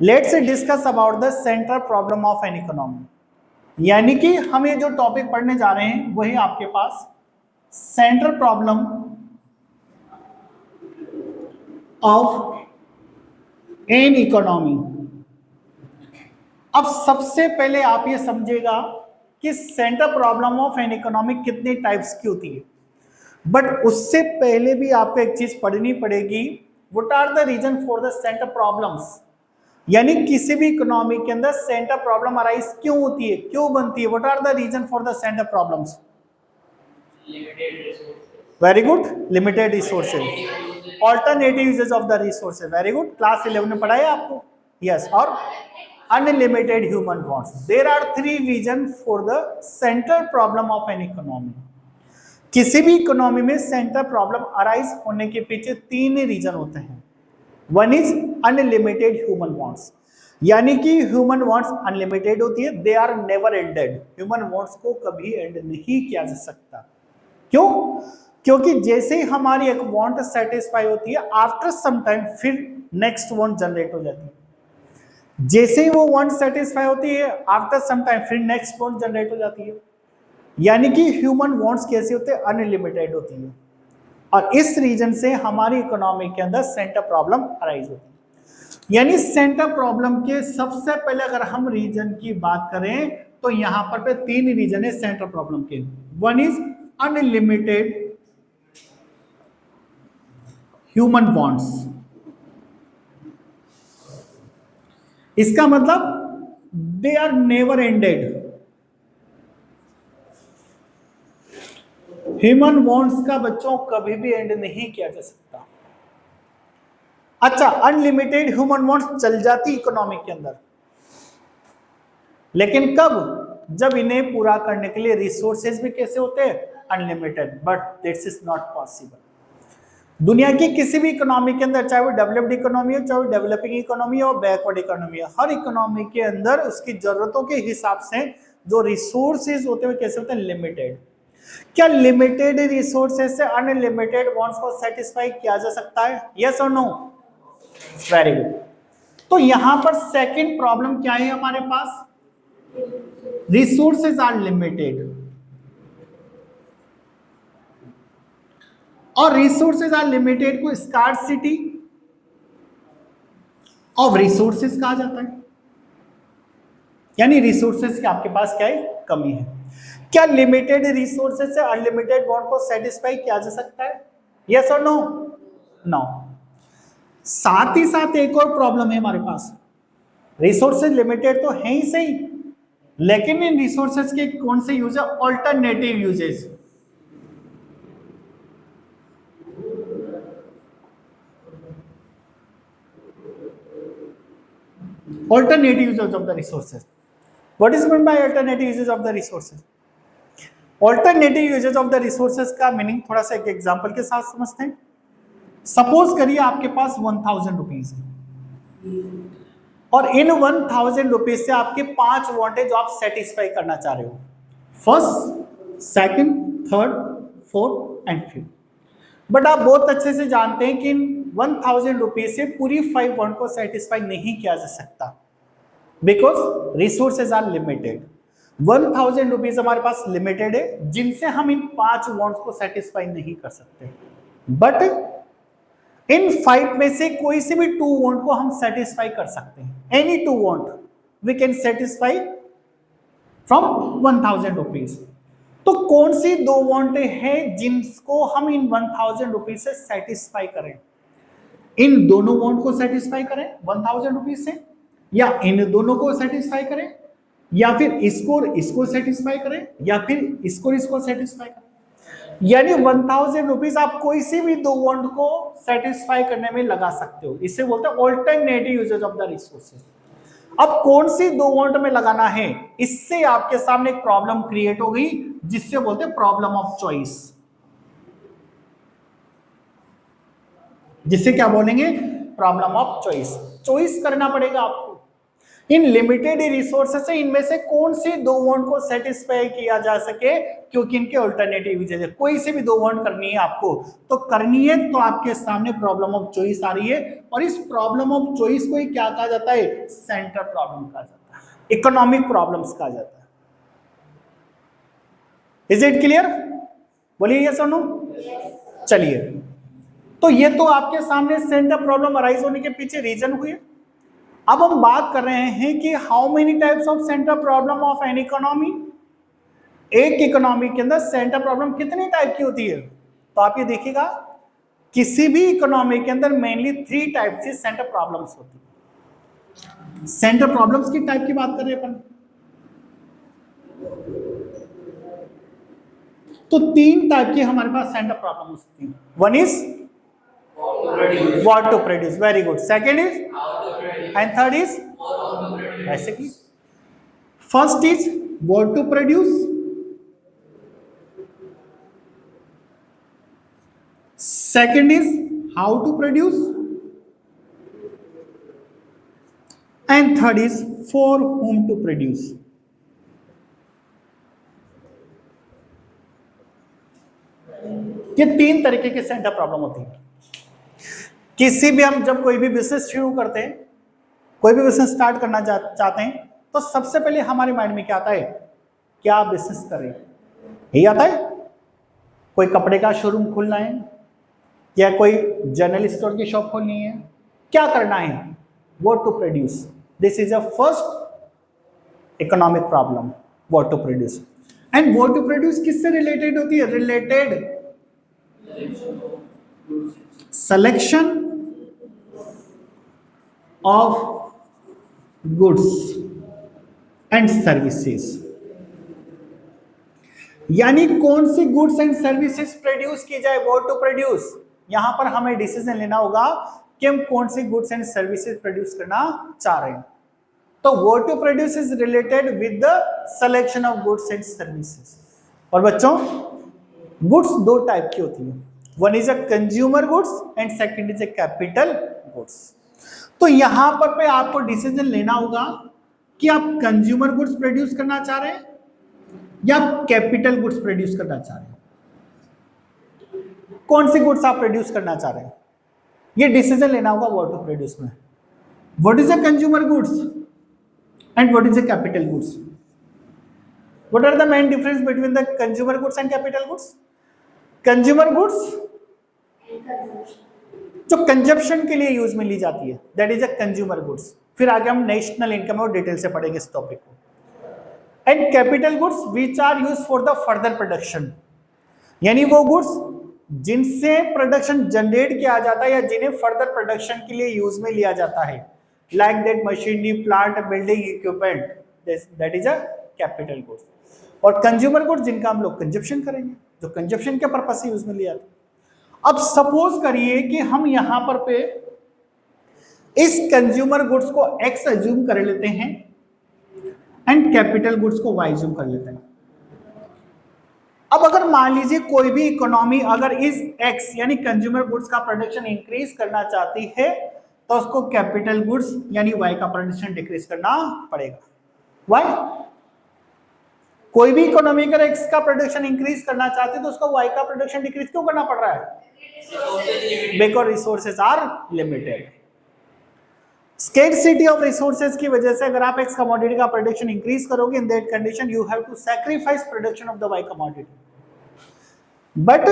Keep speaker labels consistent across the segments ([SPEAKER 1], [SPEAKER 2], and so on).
[SPEAKER 1] Let's discuss about the central problem of an economy. यानी कि हम ये जो टॉपिक पढ़ने जा रहे हैं वही आपके पास central problem of an economy. अब सबसे पहले आप ये समझिएगा कि central problem of an economy कितने टाइप्स की होती है, बट उससे पहले भी आपको एक चीज पढ़नी पड़ेगी। What are the reason for the central problems, यानी किसी भी इकोनॉमी के अंदर सेंटर प्रॉब्लम अराइज क्यों होती है, क्यों बनती है। What are the reason for the centre problems? Very good, limited resources, alternative uses of the resources. Very good, class 11 में पढ़ा है आपको। यस, और unlimited human wants. There are three reason for the central problem of an economy. किसी भी economy में central problem arise होने के पीछे तीन रीजन होते हैं। One is unlimited human wants, यानी कि ह्यूमन वांट्स अनलिमिटेड होती है, they are never ended. Human wants को कभी एंड नहीं किया जा सकता। क्यों? क्योंकि जैसे ही हमारी एक वांट सेटिस्फाई होती है, आफ्टर सम टाइम फिर नेक्स्ट वांट जनरेट हो जाती है। जैसे ही वो वांट सेटिस्फाई होती है, आफ्टर सम टाइम फिर नेक्स्ट वांट जनरेट हो जाती है। यानी कि ह्यूमन वांट्स कैसे होते हैं? अनलिमिटेड होती है। और इस रीजन से हमारी इकोनॉमी के अंदर सेंटर प्रॉब्लम अराइज होती है। यानी सेंटर प्रॉब्लम के सबसे पहले अगर हम रीजन की बात करें तो यहां पर तीन रीजन है सेंटर प्रॉब्लम के। One is unlimited human wants, इसका मतलब they are never ended. Human wants का बच्चों कभी भी एंड नहीं किया जा सकता। अच्छा, अनलिमिटेड ह्यूमन वांट्स चल जाती इकोनॉमी के अंदर, लेकिन कब? जब इन्हें पूरा करने के लिए रिसोर्सेज भी कैसे होते हैं? Unlimited. But this is not possible. दुनिया की किसी भी इकोनॉमी के अंदर, चाहे वो डेवलप्ड इकोनॉमी हो, चाहे वो डेवलपिंग इकोनॉमी हो, बैकवर्ड इकोनॉमी हो, हर इकोनॉमी के अंदर उसकी जरूरतों के हिसाब से जो रिसोर्सेज होते हैं कैसे होते हैं? लिमिटेड। क्या लिमिटेड रिसोर्सेज से अनलिमिटेड वांट्स को सेटिस्फाई किया जा सकता है? यस और नो? Very good. तो यहां पर सेकंड प्रॉब्लम क्या है हमारे पास? रिसोर्सेज आर लिमिटेड, और रिसोर्सेज आर लिमिटेड को स्कार्सिटी ऑफ रिसोर्सेज कहा जाता है। यानी रिसोर्सेज की आपके पास क्या है? कमी है। क्या लिमिटेड रिसोर्सेज से अनलिमिटेड वांट को सेटिस्फाई किया जा सकता है? यस और नो? नो। साथ ही साथ एक और प्रॉब्लम है हमारे पास। रिसोर्सेज लिमिटेड तो है ही सही, लेकिन इन रिसोर्सेज के कौन से यूज है? Alternative uses. Alternative uses of the resources. What is meant by alternative uses of the resources? Alternative uses of the resources का मीनिंग थोड़ा सा एक एग्जांपल के साथ समझते हैं। सपोज करिए आपके पास 1000 रुपीज है, और इन 1000 रुपीज से आपके 5 वांट है जो आप सेटिस्फाई करना चाह रहे हो। First, second, third, fourth and fifth. But आप बहुत अच्छे से जानते हैं कि 1000 रुपीज से पूरी 5 वांट को सेटिस्फाई नहीं किया जा सकता, because resources are limited. 1000 rupees हमारे पास लिमिटेड है, जिनसे हम इन 5 वांट्स को सेटिस्फाई नहीं कर सकते। बट इन 5 में से कोई से भी 2 वांट को हम सेटिस्फाई कर सकते हैं। Any 2 want we can satisfy from 1000 rupees. तो कौन सी 2 वांट है जिनको हम इन 1000 रुपीज से सेटिस्फाई करें? इन दोनों वांट को सेटिस्फाई करें 1000 रुपीज से, या इन दोनों को सेटिस्फाई करें, या फिर इसको सेटिस्फाई करें, या फिर इसको सेटिस्फाई करें। यानी 1000 रुपीज आप कोई सी भी 2 वांट को सेटिस्फाई करने में लगा सकते हो। इसे बोलते हैं alternative uses of the resources. अब कौन सी 2 वांट में लगाना है, इससे आपके सामने एक प्रॉब्लम क्रिएट हो गई, जिससे बोलते हैं प्रॉब्लम ऑफ चॉइस। जिससे क्या बोलेंगे? Problem of choice. चॉइस करना पड़ेगा आपको इन लिमिटेड रिसोर्सेस से इनमें से कौन से दो वांट को सेटिस्फाई किया जा सके, क्योंकि इनके अल्टरनेटिव यूजेज है। कोई से भी दो वांट करनी है आपको तो करनी है, तो आपके सामने प्रॉब्लम ऑफ चॉइस आ रही है, और इस प्रॉब्लम ऑफ चॉइस को ही क्या कहा जाता है, सेंटर प्रॉब्लम कहा जाता है, इकोनॉमिक प्रॉब्लम्स कहा जाता है। Is it clear? बोलिए यस और नो। चलिए, तो ये तो आपके सामने सेंटर प्रॉब्लम अराइज होने के पीछे रीजन हुए। अब हम बात कर रहे हैं कि how many types of centre problem of an economy. एक इकोनॉमी के अंदर सेंटर प्रॉब्लम कितने टाइप की होती है? तो आप ये देखिएगा, किसी भी इकोनॉमी के अंदर मेनली 3 टाइप की सेंटर प्रॉब्लम्स होती है। सेंटर प्रॉब्लम्स की टाइप की बात कर रहे हैं अपन, तो 3 टाइप की हमारे पास सेंटर प्रॉब्लम होती है। One is what to produce, very good. Second is and third is ऐसे की, first is what to produce, second is how to produce, and third is for whom to produce. ये 3 तरीके की centre problem होती है। किसी भी हम जब कोई भी बिजनेस शुरू करते हैं, कोई भी बिजनेस स्टार्ट करना चाहते हैं, तो सबसे पहले हमारे माइंड में क्या आता है, क्या बिजनेस करें, यही आता है। कोई कपड़े का शोरूम खोलना है या कोई जनरल स्टोर की शॉप खोलनी है, क्या करना है, what to produce. This is a first economic problem, what to produce. And what to produce किससे रिलेटेड होती है, related selection of goods and services, यानी कौन सी गुड्स एंड सर्विसेज प्रोड्यूस की जाए, व्हाट टू प्रोड्यूस। यहां पर हमें डिसीजन लेना होगा कि हम कौन सी गुड्स एंड सर्विसेज प्रोड्यूस करना चाह रहे हैं। तो what to produce is related with the selection of goods and services. और बच्चों, गुड्स 2 टाइप की होती है, one is a consumer goods and second is a capital goods. तो यहां पर पे आपको डिसीजन लेना होगा कि आप कंज्यूमर गुड्स प्रोड्यूस करना चाह रहे हैं या कैपिटल गुड्स प्रोड्यूस करना चाह रहे हैं। कौन सी गुड्स आप प्रोड्यूस करना चाह रहे हैं, ये डिसीजन लेना होगा व्हाट टू प्रोड्यूस में। What is a consumer goods and what is a capital goods. What are the main difference between the consumer goods and capital goods. Consumer goods जो कंजप्शन के लिए यूज में ली जाती है, that is a consumer goods. फिर आगे हम नेशनल इनकम और डिटेल से पढ़ेंगे इस टॉपिक को। And capital goods which are use for the further production, यानी वो गुड्स जिनसे प्रोडक्शन जनरेट किया जाता है या जिन्हें फर्दर प्रोडक्शन के लिए यूज में लिया जाता है, like that machinery, plant, building equipment, that is a capital goods. और कंज्यूमर गुड्स जिनका हम लोग कंजप्शन करेंगे, जो कंजप्शन के पर्पज से यूज में लिया जाता है। अब सपोज करिए कि हम यहां पर पे इस कंज्यूमर गुड्स को एक्स अज्यूम कर लेते हैं एंड कैपिटल गुड्स को वाई अज्यूम कर लेते हैं। अब अगर मान लीजिए कोई भी इकोनॉमी अगर इस एक्स यानी कंज्यूमर गुड्स का प्रोडक्शन इंक्रीज करना चाहती है, तो उसको कैपिटल गुड्स यानी वाई का प्रोडक्शन डिक्रीज करना पड़ेगा। वाई? कोई भी इकोनॉमी अगर एक्स का प्रोडक्शन इंक्रीज करना चाहती है तो उसको वाई का प्रोडक्शन डिक्रीज क्यों करना पड़ रहा है, because resources are limited. Scarcity of resources की वजह से अगर आप एक्स कमोडिटी का प्रोडक्शन इंक्रीज करोगे, in that condition you have to sacrifice production of the Y commodity. But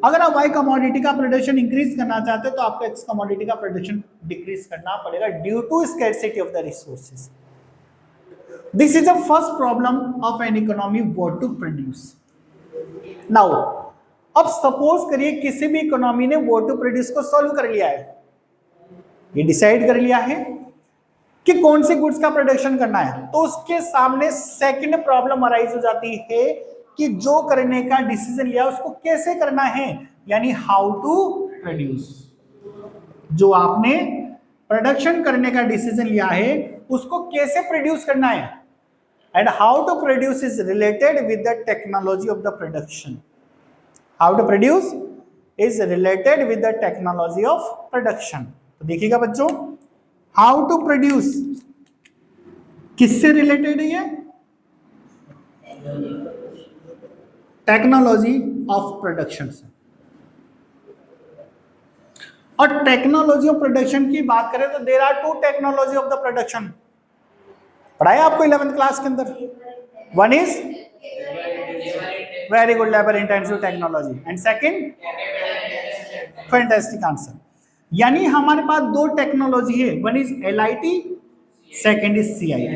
[SPEAKER 1] अगर आप वाई कमोडिटी का प्रोडक्शन इंक्रीज करना चाहते हो तो आपको एक्स कमोडिटी का प्रोडक्शन डिक्रीज करना पड़ेगा due to scarcity of the resources. This is the first problem of an economy, what to produce. Now अब सपोज करिए किसी भी इकोनॉमी ने व्हाट टू प्रोड्यूस को सॉल्व कर लिया है, ये डिसाइड कर लिया है कि कौन सी गुड्स का प्रोडक्शन करना है, तो उसके सामने सेकंड प्रॉब्लम अराइज हो जाती है कि जो करने का डिसीजन लिया उसको कैसे करना है, यानी हाउ टू प्रोड्यूस। जो आपने प्रोडक्शन करने का डिसीजन लिया है उसको कैसे प्रोड्यूस करना है, and how to produce is related with the technology of the production. How to produce is related with the technology of production. तो देखिएगा बच्चों, हाउ टू प्रोड्यूस किससे रिलेटेड है ये? टेक्नोलॉजी ऑफ प्रोडक्शन से। और टेक्नोलॉजी ऑफ प्रोडक्शन की बात करें तो there are two technology of the production, पढ़ाया आपको 11th क्लास के अंदर। One is very good, labour intensive technology, and second fantastic answer. यानी हमारे पास दो टेक्नोलॉजी है, one is LIT, second is CIT।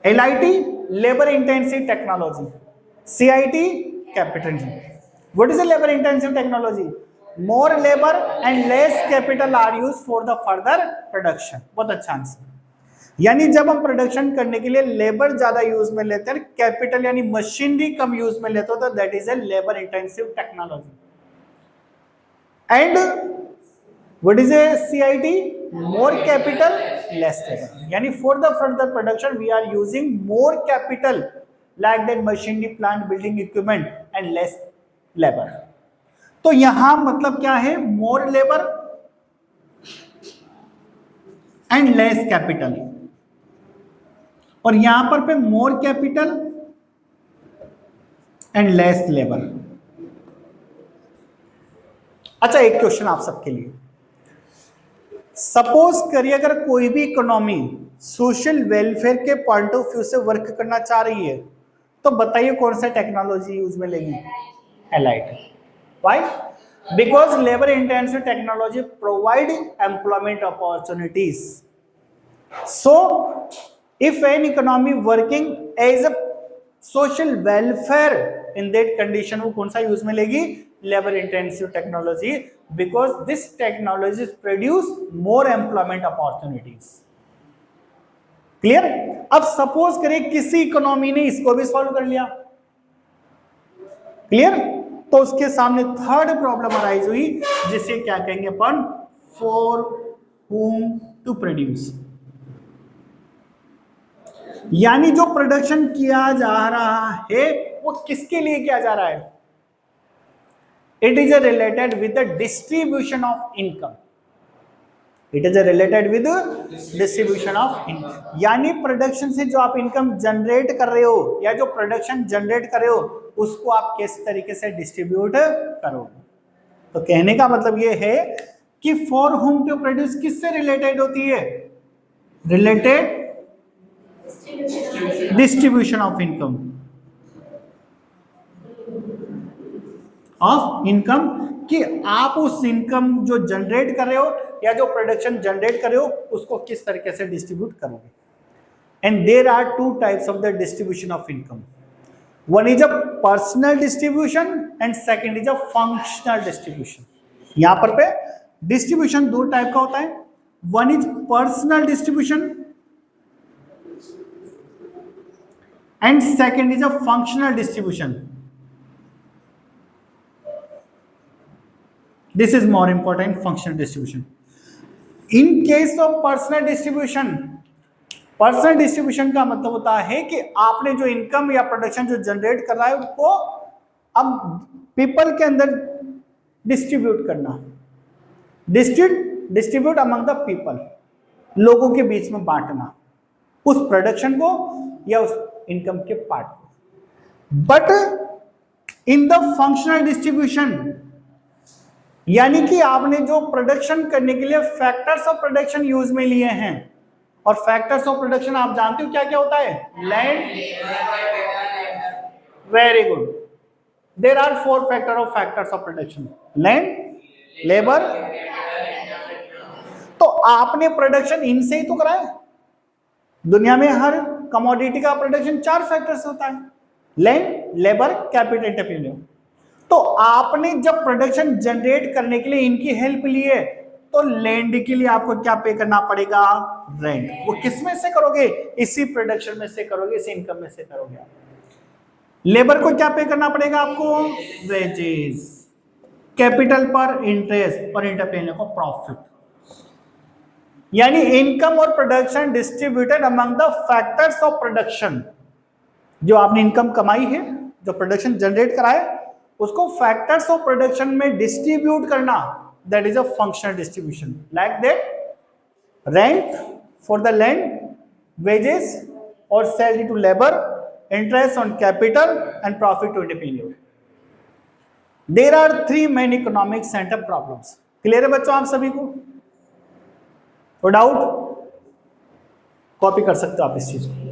[SPEAKER 1] LIT labour intensive technology, CIT capital. What is the labour intensive technology? More labour and less capital are use for the further production. बहुत अच्छा answer. यानी जब हम production करने के लिए labour ज्यादा use में लेते हैं, कैपिटल यानी मशीनरी कम यूज में लेते हो, तो that is a labour intensive technology. And what is a CIT? More capital less labour, यानी for the further production we are using more capital like that machinery, plant, building equipment and less labour. तो यहां मतलब क्या है? More labour and less capital, और यहां पर पे more capital and less labour. अच्छा, एक क्वेश्चन आप सबके लिए, सपोज करिए अगर कोई भी इकोनॉमी सोशल वेलफेयर के पॉइंट ऑफ व्यू से वर्क करना चाह रही है, तो बताइए कौन सा टेक्नोलॉजी यूज में लेंगे? LIT। Why? Because labour intensive technology provide employment opportunities. So if an economy working as a social welfare, in that condition वो कौन सा यूज में लेगी? labor intensive technology, because this technology produce more employment opportunities। Clear? अब suppose करें किसी economy ने इसको भी सॉल्व कर लिया, क्लियर, तो उसके सामने थर्ड प्रॉब्लम अराइज हुई, जिसे क्या कहेंगे अपन? For whom to produce। यानी जो प्रोडक्शन किया जा रहा है वो किसके लिए किया जा रहा है? It is related with the distribution of income. It is related with distribution of income. यानी प्रोडक्शन से जो आप इनकम जनरेट कर रहे हो या जो प्रोडक्शन जनरेट कर रहे हो उसको आप किस तरीके से डिस्ट्रीब्यूट करोगे। तो कहने का मतलब ये है कि फॉर होम टू प्रोड्यूस किससे रिलेटेड होती है? रिलेटेड डिस्ट्रीब्यूशन ऑफ इनकम, कि आप उस इनकम जो जनरेट कर रहे हो या जो प्रोडक्शन जनरेट कर रहे हो उसको किस तरीके से डिस्ट्रीब्यूट करोगे। And there are two types of the distribution of income, one is a personal distribution and second is a functional distribution. यहां पर पे डिस्ट्रीब्यूशन दो टाइप का होता है, one is personal distribution and second is a functional distribution। This is more important, functional distribution। In case of personal distribution, personal distribution का मतलब होता है कि आपने जो इनकम या प्रोडक्शन जो जनरेट कर रहा है उसको अब पीपल के अंदर डिस्ट्रीब्यूट करना, डिस्ट्रीब्यूट अमंग द पीपल, लोगों के बीच में बांटना उस प्रोडक्शन को या उस इनकम के पार्ट को। But in the functional distribution, यानी कि आपने जो प्रोडक्शन करने के लिए फैक्टर्स ऑफ प्रोडक्शन यूज में लिए हैं, और फैक्टर्स ऑफ प्रोडक्शन आप जानते हो क्या क्या होता है? Land, very good, there are four factors of production, land, labour. तो आपने प्रोडक्शन इनसे ही तो कराया। दुनिया में हर कमोडिटी का प्रोडक्शन 4 फैक्टर्स होता है, लैंड, लेबर, कैपिटल, इंटरप्रेन्योर। तो आपने जब प्रोडक्शन जनरेट करने के लिए इनकी हेल्प ली है, तो लैंड के लिए आपको क्या पे करना पड़ेगा? रेंट। वो किस में से करोगे? इसी प्रोडक्शन में से करोगे, इसी इनकम में से करोगे। लेबर को क्या पे करना पड़ेगा आपको? वेजेस। कैपिटल पर इंटरेस्ट और इंटरप्रेन्योर को प्रॉफिट। यानी इनकम और production distributed among the factors of production. जो आपने इनकम कमाई है, जो प्रोडक्शन जनरेट करा है, उसको फैक्टर्स ऑफ प्रोडक्शन में डिस्ट्रीब्यूट करना, that is a functional distribution. Like that rent, for the land, wages or salary to labor, interest on capital and profit to entrepreneur. There are three main economic center problems. Clear है बच्चों आप सभी को? तो doubt copy कर सकते हो आप इस चीज को.